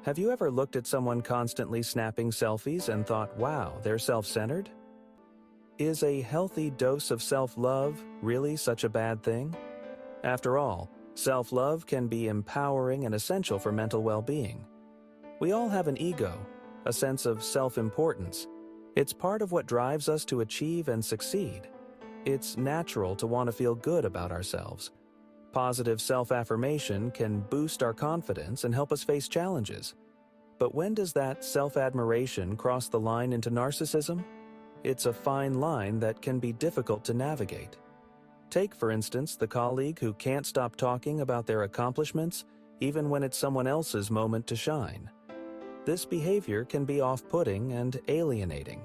Have you ever looked at someone constantly snapping selfies and thought, wow, they're self-centered? Is a healthy dose of self-love really such a bad thing? After all, self-love can be empowering and essential for mental well-being. We all have an ego, a sense of self-importance. It's part of what drives us to achieve and succeed. It's natural to want to feel good about ourselves. Positive self-affirmation can boost our confidence and help us face challenges. But when does that self-admiration cross the line into narcissism? It's a fine line that can be difficult to navigate. Take, for instance, the colleague who can't stop talking about their accomplishments even when it's someone else's moment to shine. This behavior can be off-putting and alienating.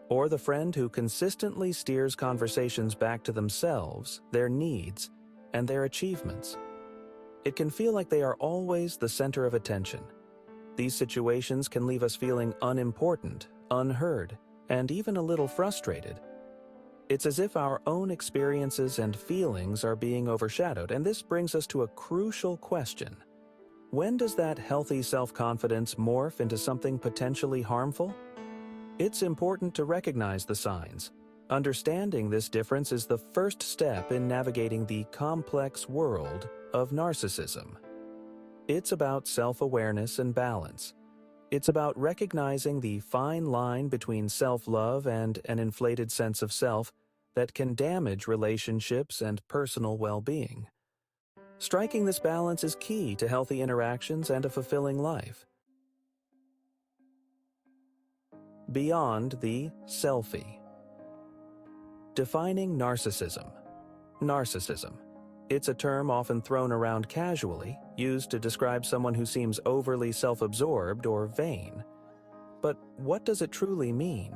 Or the friend who consistently steers conversations back to themselves, their needs, and their achievements. It can feel like they are always the center of attention. These situations can leave us feeling unimportant, unheard, and even a little frustrated. It's as if our own experiences and feelings are being overshadowed, and this brings us to a crucial question. When does that healthy self-confidence morph into something potentially harmful? It's important to recognize the signs. Understanding this difference is the first step in navigating the complex world of narcissism. It's about self-awareness and balance. It's about recognizing the fine line between self-love and an inflated sense of self that can damage relationships and personal well-being. Striking this balance is key to healthy interactions and a fulfilling life. Beyond the selfie. Defining narcissism. Narcissism. It's a term often thrown around casually, used to describe someone who seems overly self-absorbed or vain. But what does it truly mean?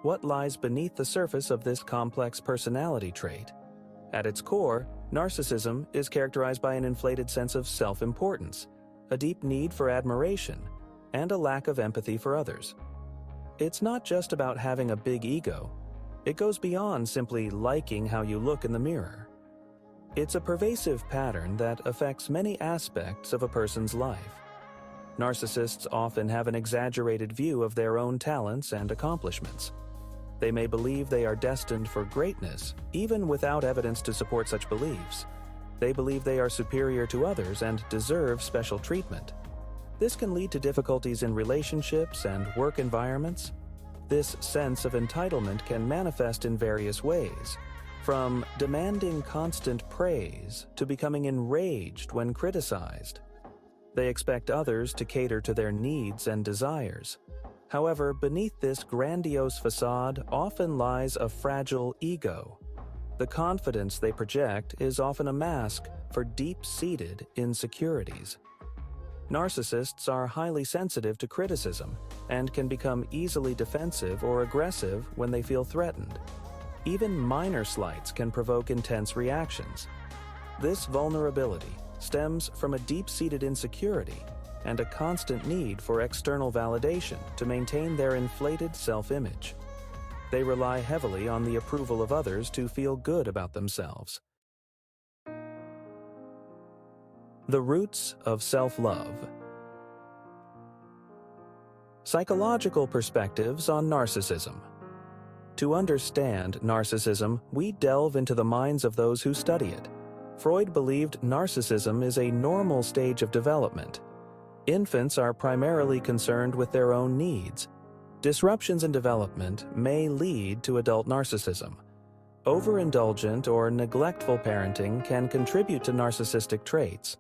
What lies beneath the surface of this complex personality trait? At its core, narcissism is characterized by an inflated sense of self-importance, a deep need for admiration, and a lack of empathy for others. It's not just about having a big ego. It goes beyond simply liking how you look in the mirror. It's a pervasive pattern that affects many aspects of a person's life. Narcissists often have an exaggerated view of their own talents and accomplishments. They may believe they are destined for greatness, even without evidence to support such beliefs. They believe they are superior to others and deserve special treatment. This can lead to difficulties in relationships and work environments. This sense of entitlement can manifest in various ways, from demanding constant praise to becoming enraged when criticized. They expect others to cater to their needs and desires. However, beneath this grandiose facade often lies a fragile ego. The confidence they project is often a mask for deep-seated insecurities. Narcissists are highly sensitive to criticism and can become easily defensive or aggressive when they feel threatened. Even minor slights can provoke intense reactions. This vulnerability stems from a deep-seated insecurity and a constant need for external validation to maintain their inflated self-image. They rely heavily on the approval of others to feel good about themselves. The roots of self-love. Psychological perspectives on narcissism. To understand narcissism, we delve into the minds of those who study it. Freud believed narcissism is a normal stage of development. Infants are primarily concerned with their own needs. Disruptions in development may lead to adult narcissism. Overindulgent or neglectful parenting can contribute to narcissistic traits.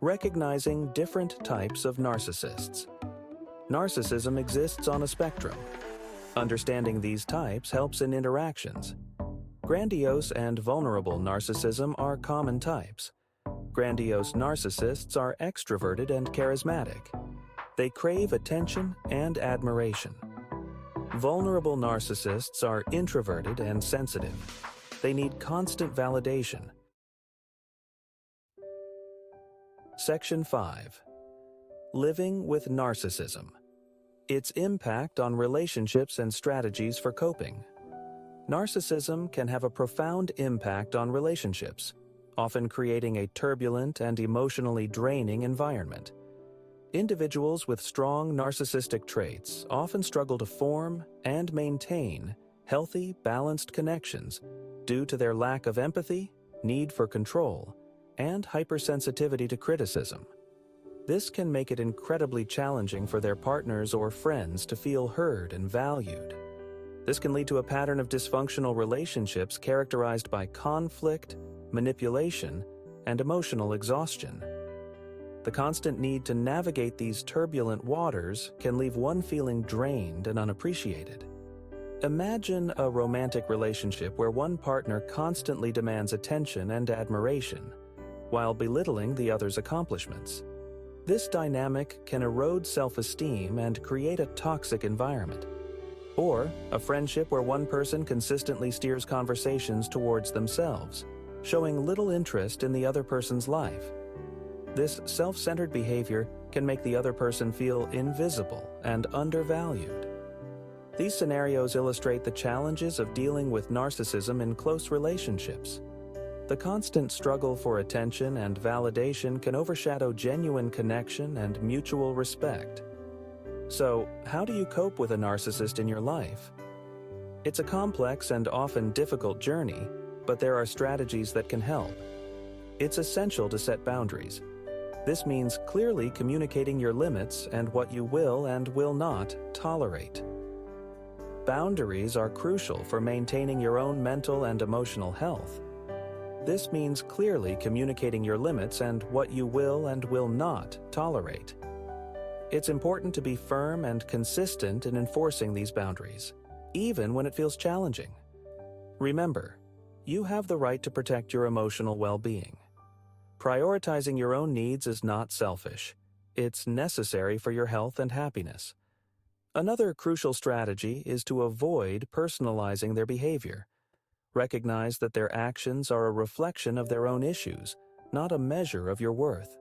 Recognizing different types of narcissists. Narcissism exists on a spectrum. Understanding these types helps in interactions. Grandiose and vulnerable narcissism are common types. Grandiose narcissists are extroverted and charismatic. They crave attention and admiration. Vulnerable narcissists are introverted and sensitive. They need constant validation. Section 5. Living with narcissism. Its impact on relationships and strategies for coping. Narcissism can have a profound impact on relationships. often creating a turbulent and emotionally draining environment. Individuals with strong narcissistic traits often struggle to form and maintain healthy, balanced connections due to their lack of empathy, need for control, and hypersensitivity to criticism. This can make it incredibly challenging for their partners or friends to feel heard and valued. This can lead to a pattern of dysfunctional relationships characterized by conflict, manipulation, and emotional exhaustion. The constant need to navigate these turbulent waters can leave one feeling drained and unappreciated. Imagine a romantic relationship where one partner constantly demands attention and admiration, while belittling the other's accomplishments. This dynamic can erode self-esteem and create a toxic environment. Or a friendship where one person consistently steers conversations towards themselves, showing little interest in the other person's life. This self-centered behavior can make the other person feel invisible and undervalued. These scenarios illustrate the challenges of dealing with narcissism in close relationships. The constant struggle for attention and validation can overshadow genuine connection and mutual respect. So, how do you cope with a narcissist in your life? It's a complex and often difficult journey, but there are strategies that can help. It's essential to set boundaries. This means clearly communicating your limits and what you will and will not tolerate. Boundaries are crucial for maintaining your own mental and emotional health. This means clearly communicating your limits and what you will and will not tolerate. It's important to be firm and consistent in enforcing these boundaries, even when it feels challenging. Remember, you have the right to protect your emotional well-being. Prioritizing your own needs is not selfish. It's necessary for your health and happiness. Another crucial strategy is to avoid personalizing their behavior. Recognize that their actions are a reflection of their own issues, not a measure of your worth.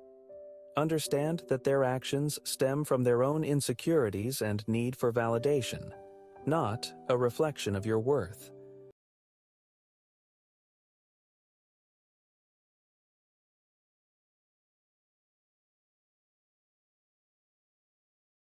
Understand that their actions stem from their own insecurities and need for validation, not a reflection of your worth.